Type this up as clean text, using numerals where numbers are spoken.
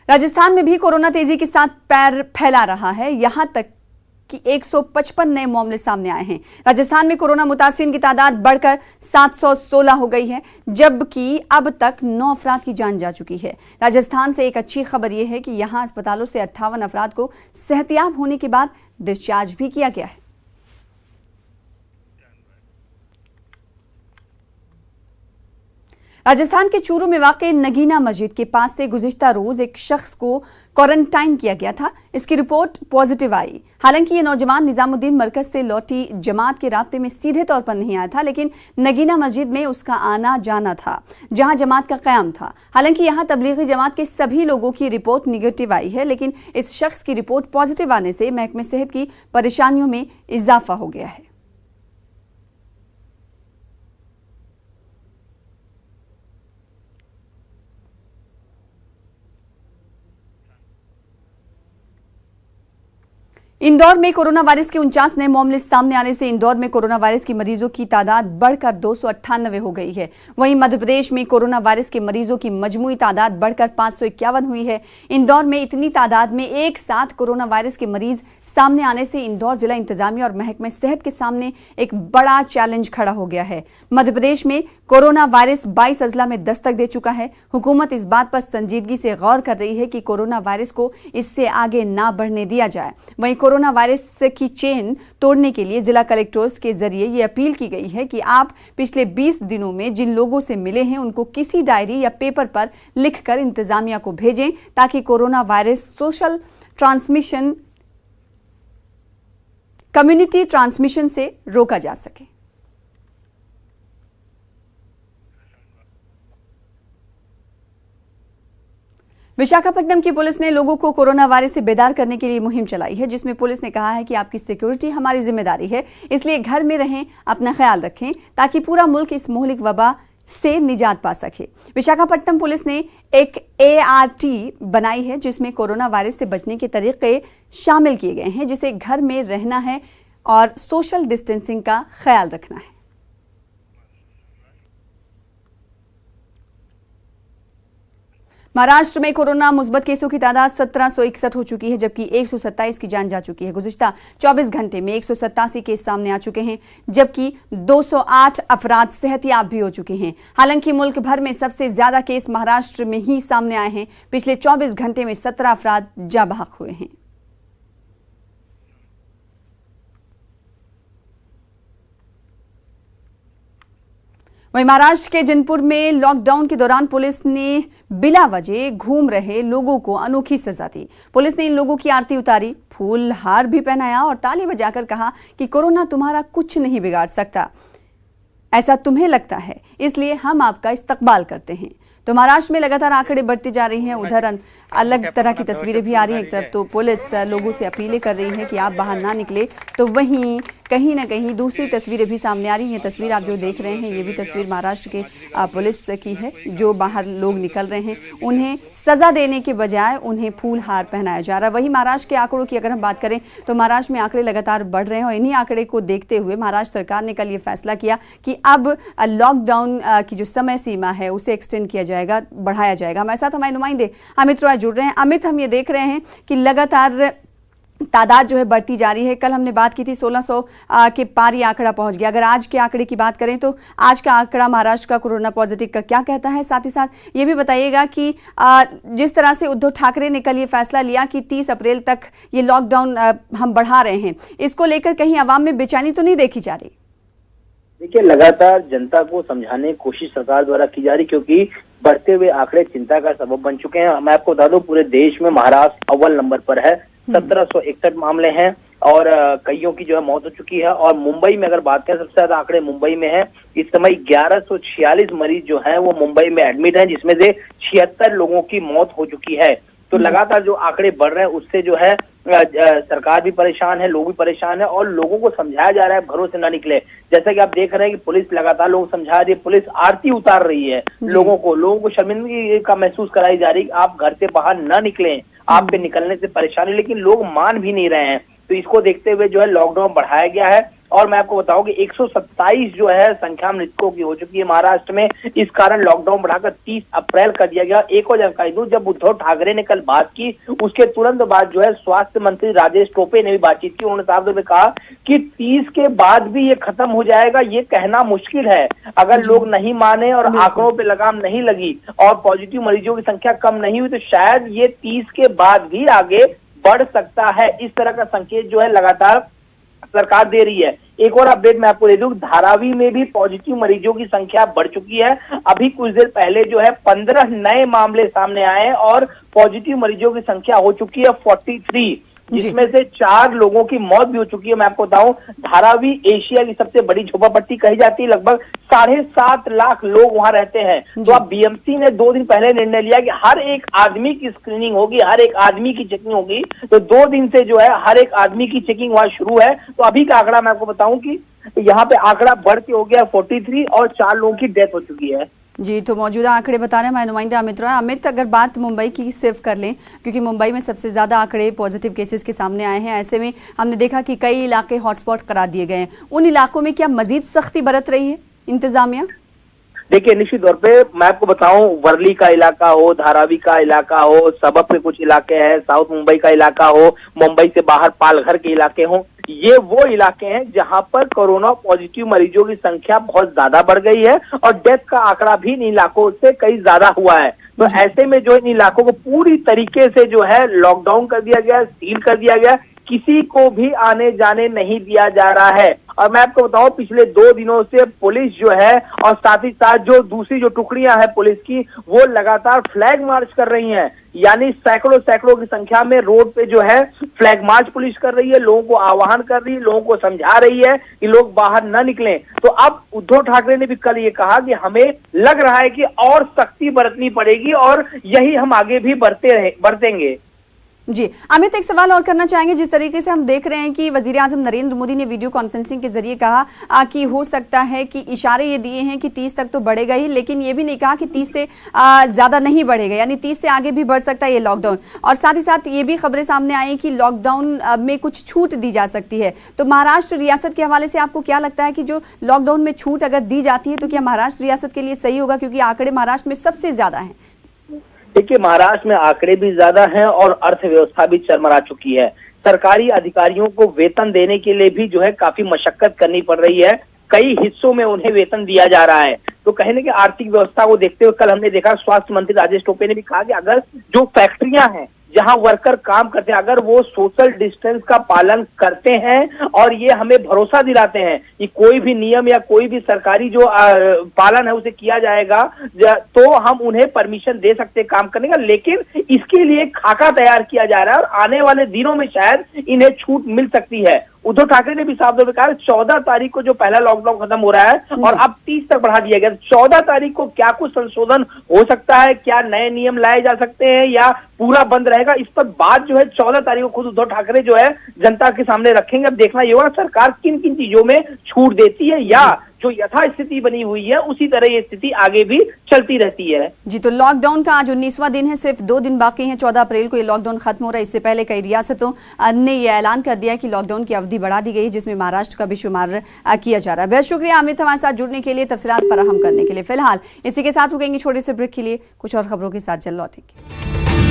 राजस्थान में भी कोरोना तेजी के साथ पैर फैला रहा है। यहां तक कि 155 नए मामले सामने आए हैं। राजस्थान में कोरोना मुतासिरीन की तादाद बढ़कर 716 हो गई है, जबकि अब तक 9 अफराद की जान जा चुकी है। राजस्थान से एक अच्छी खबर यह है कि यहां अस्पतालों से 58 अफराद को सेहतियाब होने के बाद डिस्चार्ज भी किया गया है। राजस्थान के चूरू में वाक़ नगीना मस्जिद के पास से गुज़िश्ता रोज एक शख्स को क्वारंटाइन किया गया था। इसकी रिपोर्ट पॉजिटिव आई। हालांकि ये नौजवान निजामुद्दीन मरकज से लौटी जमात के राब्ते में सीधे तौर पर नहीं आया था, लेकिन नगीना मस्जिद में उसका आना जाना था जहां जमात का क़याम था। हालांकि यहां तबलीगी जमात के सभी लोगों की रिपोर्ट निगेटिव आई है, लेकिन इस शख्स की रिपोर्ट पॉजिटिव आने से महकमे सेहत की परेशानियों में इजाफा हो गया है। इंदौर में कोरोना वायरस के 49 नए मामले सामने आने से इंदौर में कोरोना वायरस के मरीजों की तादाद बढ़कर 298 हो गई है। वहीं मध्य प्रदेश में कोरोना वायरस के मरीजों की मजमूई तादाद बढ़कर 551 हुई है। इंदौर में इतनी तादाद में एक साथ कोरोना वायरस के मरीज सामने आने से इंदौर जिला इंतजामिया और महकमे सेहत के सामने एक बड़ा चैलेंज खड़ा हो गया है। मध्य प्रदेश में कोरोना वायरस 22 अजला में दस्तक दे चुका है। हुकूमत इस बात पर संजीदगी से गौर कर रही है कि कोरोना वायरस को इससे आगे ना बढ़ने दिया जाए। वहीं कोरोना वायरस की चेन तोड़ने के लिए जिला कलेक्टर्स के जरिए ये अपील की गई है कि आप पिछले 20 दिनों में जिन लोगों से मिले हैं उनको किसी डायरी या पेपर पर लिखकर इंतजामिया को भेजें, ताकि corona virus social transmission, community transmission से रोका जा सके। विशाखापट्टनम की पुलिस ने लोगों को कोरोना वायरस से बेदार करने के लिए मुहिम चलाई है, जिसमें पुलिस ने कहा है कि आपकी सिक्योरिटी हमारी जिम्मेदारी है, इसलिए घर में रहें, अपना ख्याल रखें, ताकि पूरा मुल्क इस मोहलिक वबा से निजात पा सके। विशाखापट्टनम पुलिस ने एक ART बनाई है, जिसमें कोरोना वायरस से बचने के तरीके शामिल किए गए हैं, जिसे घर में रहना है और सोशल डिस्टेंसिंग का ख्याल रखना है। महाराष्ट्र में कोरोना मुस्बत केसों की तादाद 1761 हो चुकी है, जबकि 127 की जान जा चुकी है। गुज़िश्ता 24 घंटे में 187 केस सामने आ चुके हैं, जबकि 208 अफराद सेहतियाब भी हो चुके हैं। हालांकि मुल्क भर में सबसे ज्यादा केस महाराष्ट्र में ही सामने आए हैं। पिछले 24 घंटे में 17 अफराद जाँ बहक हुए हैं। वहीं महाराष्ट्र के जौनपुर में लॉकडाउन के दौरान पुलिस ने बिला वजह घूम रहे लोगों को अनोखी सजा दी। पुलिस ने इन लोगों की आरती उतारी, फूल हार भी पहनाया और ताली बजाकर कहा कि कोरोना तुम्हारा कुछ नहीं बिगाड़ सकता, ऐसा तुम्हें लगता है, इसलिए हम आपका इस्तकबाल करते हैं। तो महाराष्ट्र में लगातार आंकड़े बढ़ती जा रही हैं। उधर अलग तरह की तस्वीरें भी आ रही हैं। एक तरफ तो पुलिस लोगों से अपीलें कर रही है कि आप बाहर ना निकले, तो वहीं कहीं ना कहीं दूसरी तस्वीरें भी सामने आ रही हैं। ये तस्वीर आप जो देख रहे हैं, ये भी तस्वीर महाराष्ट्र के पुलिस की है। जो बाहर लोग निकल रहे हैं, उन्हें सजा देने के बजाय उन्हें फूल हार पहनाया जा रहा है। वहीं महाराष्ट्र के आंकड़ों की अगर हम बात करें तो महाराष्ट्र में आंकड़े लगातार बढ़ रहे हैं और इन्हीं आंकड़े को देखते हुए महाराष्ट्र सरकार ने कल ये फैसला किया कि अब लॉकडाउन की जो समय सीमा है उसे एक्सटेंड किया जाएगा, बढ़ाया जाएगा। हमारे साथ हमारे नुमाइंदे अमित रॉय जुड़ रहे हैं। अमित, हम ये देख रहे हैं कि लगातार तादाद जो है बढ़ती जा रही है। कल हमने बात की थी 1600 के पार ये आंकड़ा पहुंच गया। अगर आज के आंकड़े की बात करें तो आज का आंकड़ा महाराष्ट्र का कोरोना पॉजिटिव का क्या कहता है? साथ ही साथ ये भी बताइएगा कि जिस तरह से उद्धव ठाकरे ने कल ये फैसला लिया कि 30 अप्रैल तक ये लॉकडाउन हम बढ़ा रहे हैं, इसको लेकर कहीं आवाम में बेचैनी तो नहीं देखी जा रही? देखिए, लगातार जनता को समझाने की कोशिश सरकार द्वारा की जा रही, क्योंकि बढ़ते हुए आंकड़े चिंता का सबब बन चुके हैं। मैं आपको बता दूं, पूरे देश में महाराष्ट्र अव्वल नंबर पर है। 1761 मामले हैं और कईयों की जो है मौत हो चुकी है। और मुंबई में अगर बात करें, सबसे ज्यादा आंकड़े मुंबई में है। इस समय 1146 मरीज जो हैं वो मुंबई में एडमिट हैं, जिसमें से 76 लोगों की मौत हो चुकी है। तो लगातार जो आंकड़े बढ़ रहे हैं उससे जो है सरकार भी परेशान है, लोग भी परेशान है और लोगों को समझाया जा रहा है घरों से ना निकले। जैसा कि आप देख रहे हैं कि पुलिस लगातार लोगों को समझा रही है, पुलिस आरती उतार रही है लोगों को शर्मिंदगी का महसूस कराई जा रही है। आप घर से बाहर ना निकलें, आप पे निकलने से परेशानी, लेकिन लोग मान भी नहीं रहे हैं। तो इसको देखते हुए जो है लॉकडाउन बढ़ाया गया है और मैं आपको बताऊं कि 127 जो है संख्या मृतकों की हो चुकी है महाराष्ट्र में। इस कारण लॉकडाउन बढ़ाकर 30 अप्रैल कर दिया गया। एक और जानकारी दूं, जब उद्धव ठाकरे ने कल बात की उसके तुरंत बाद जो है स्वास्थ्य मंत्री राजेश टोपे ने भी बातचीत की। उन्होंने साफ तौर पे कहा कि 30 के बाद भी ये खत्म हो जाएगा ये कहना मुश्किल है। अगर लोग नहीं माने और आंकड़ों पे लगाम नहीं लगी और पॉजिटिव मरीजों की संख्या कम नहीं हुई तो शायद ये 30 के बाद भी आगे बढ़ सकता है। इस तरह का संकेत जो है लगातार सरकार दे रही है। एक और अपडेट मैं आपको दे दूं, धारावी में भी पॉजिटिव मरीजों की संख्या बढ़ चुकी है। अभी कुछ देर पहले जो है 15 नए मामले सामने आए और पॉजिटिव मरीजों की संख्या हो चुकी है 43, जिसमें से 4 लोगों की मौत भी हो चुकी है। मैं आपको बताऊं, धारावी एशिया की सबसे बड़ी झोपड़पट्टी कही जाती है। लगभग 7.5 लाख लोग वहां रहते हैं। तो अब बीएमसी ने 2 दिन पहले निर्णय लिया कि हर एक आदमी की स्क्रीनिंग होगी, हर एक आदमी की चेकिंग होगी। तो 2 दिन से जो है हर एक आदमी की चेकिंग वहां शुरू है। तो अभी का आंकड़ा मैं आपको बताऊं कि यहाँ पे आंकड़ा बढ़ के हो गया 43 और 4 लोगों की डेथ हो चुकी है। जी, तो मौजूदा आंकड़े बता रहे हैं हमारे नुमाइंदा अमित रॉय। अमित, अगर बात मुंबई की सिर्फ कर लें, क्योंकि मुंबई में सबसे ज़्यादा आंकड़े पॉजिटिव केसेस के सामने आए हैं, ऐसे में हमने देखा कि कई इलाके हॉटस्पॉट करार दिए गए हैं। उन इलाकों में क्या मजीद सख्ती बरत रही है इंतजामिया? देखिए, निश्चित तौर पे मैं आपको बताऊं, वर्ली का इलाका हो, धारावी का इलाका हो, सबक के कुछ इलाके हैं, साउथ मुंबई का इलाका हो, मुंबई से बाहर पालघर के इलाके हों, ये वो इलाके हैं जहां पर कोरोना पॉजिटिव मरीजों की संख्या बहुत ज्यादा बढ़ गई है और डेथ का आंकड़ा भी इन इलाकों से कई ज्यादा हुआ है। तो ऐसे में जो इन इलाकों को पूरी तरीके से जो है लॉकडाउन कर दिया गया, सील कर दिया गया, किसी को भी आने जाने नहीं दिया जा रहा है। और मैं आपको बताऊं, पिछले 2 दिनों से पुलिस जो है और साथ ही साथ जो दूसरी जो टुकड़ियां हैं पुलिस की, वो लगातार फ्लैग मार्च कर रही हैं। यानी सैकड़ों की संख्या में रोड पे जो है फ्लैग मार्च पुलिस कर रही है, लोगों को आह्वान कर रही है, लोगों को समझा रही है कि लोग बाहर न निकलें। तो अब उद्धव ठाकरे ने भी कल ये कहा कि हमें लग रहा है कि और सख्ती बरतनी पड़ेगी और यही हम आगे भी बरतेंगे। जी अमित, एक सवाल और करना चाहेंगे। जिस तरीके से हम देख रहे हैं कि वजीर आजम नरेंद्र मोदी ने वीडियो कॉन्फ्रेंसिंग के जरिए कहा कि हो सकता है कि इशारे ये दिए हैं कि 30 तक तो बढ़ेगा ही, लेकिन ये भी नहीं कहा कि 30 से ज़्यादा नहीं बढ़ेगा, यानी 30 से आगे भी बढ़ सकता है ये लॉकडाउन। और साथ ही साथ ये भी खबरें सामने आई कि लॉकडाउन में कुछ छूट दी जा सकती है। तो महाराष्ट्र रियासत के हवाले से आपको क्या लगता है कि जो लॉकडाउन में छूट अगर दी जाती है तो क्या महाराष्ट्र रियासत के लिए सही होगा, क्योंकि आंकड़े महाराष्ट्र में सबसे ज़्यादा हैं? देखिए, महाराष्ट्र में आंकड़े भी ज्यादा हैं और अर्थव्यवस्था भी चरमरा चुकी है। सरकारी अधिकारियों को वेतन देने के लिए भी जो है काफी मशक्कत करनी पड़ रही है। कई हिस्सों में उन्हें वेतन दिया जा रहा है। तो कहने की आर्थिक व्यवस्था को देखते हुए कल हमने देखा स्वास्थ्य मंत्री राजेश टोपे ने भी कहा कि अगर जो फैक्ट्रियां हैं जहां वर्कर काम करते हैं, अगर वो सोशल डिस्टेंस का पालन करते हैं और ये हमें भरोसा दिलाते हैं कि कोई भी नियम या कोई भी सरकारी जो पालन है उसे किया जाएगा, तो हम उन्हें परमिशन दे सकते हैं काम करने का। लेकिन इसके लिए खाका तैयार किया जा रहा है और आने वाले दिनों में शायद इन्हें छूट मिल सकती है। उद्धव ठाकरे ने भी साफ तौर पर कहा 14 तारीख को जो पहला लॉकडाउन खत्म हो रहा है और अब 30 तक बढ़ा दिया गया। 14 तारीख को क्या कुछ संशोधन हो सकता है, क्या नए नियम लाए जा सकते हैं या पूरा बंद रहेगा, इस पर बात जो है 14 तारीख को खुद उद्धव ठाकरे जो है जनता के सामने रखेंगे। अब देखना ये होगा सरकार किन किन चीजों में छूट देती है या जो यथास्थिति बनी हुई है उसी तरह ये स्थिति आगे भी चलती रहती है। जी, तो लॉकडाउन का आज 19वां दिन है, सिर्फ 2 दिन बाकी हैं। 14 अप्रैल को ये लॉकडाउन खत्म हो रहा है। इससे पहले कई रियासतों ने यह ऐलान कर दिया कि लॉकडाउन की अवधि बढ़ा दी गई, जिसमें महाराष्ट्र का भी शुमार किया जा रहा है। बहुत शुक्रिया अमित, हमारे साथ जुड़ने के लिए, तफसीलात फराहम करने के लिए। फिलहाल इसी के साथ रुकेंगे छोटे से ब्रेक के लिए, कुछ और खबरों के साथ जल्द लौटेंगे।